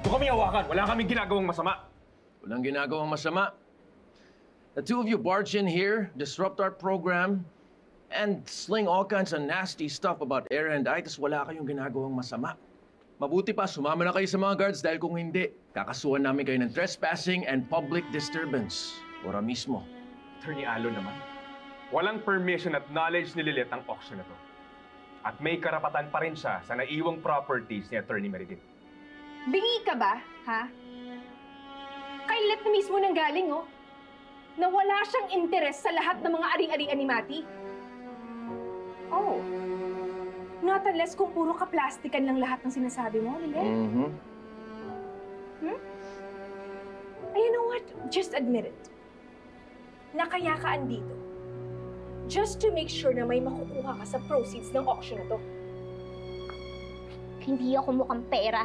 Huwag kami hawakan. Wala kaming ginagawang masama. Walang ginagawang masama. The two of you barge in here, disrupt our program, and sling all kinds of nasty stuff about Era and I, tas wala kayong ginagawang masama. Mabuti pa, sumama na kayo sa mga guards dahil kung hindi, kakasuhan namin kayo ng trespassing and public disturbance. Ora mismo. Attorney Alo naman. Walang permission at knowledge ni Lilith ang auction na to. At may karapatan pa rin siya sa naiwang properties ni Attorney Meredith. Bingi ka ba, ha? Kay Lilith na mismo nang galing, oh. Na wala siyang interes sa lahat ng mga aring-arian ni Mati. Oh. Not unless kung puro ka-plastikan lang lahat ng sinasabi mo, Lilith. Mm-hmm. And you know what? Just admit it. Na kaya ka andito. Just to make sure na may makukuha ka sa proceeds ng auction na to. Hindi ako mukhang pera.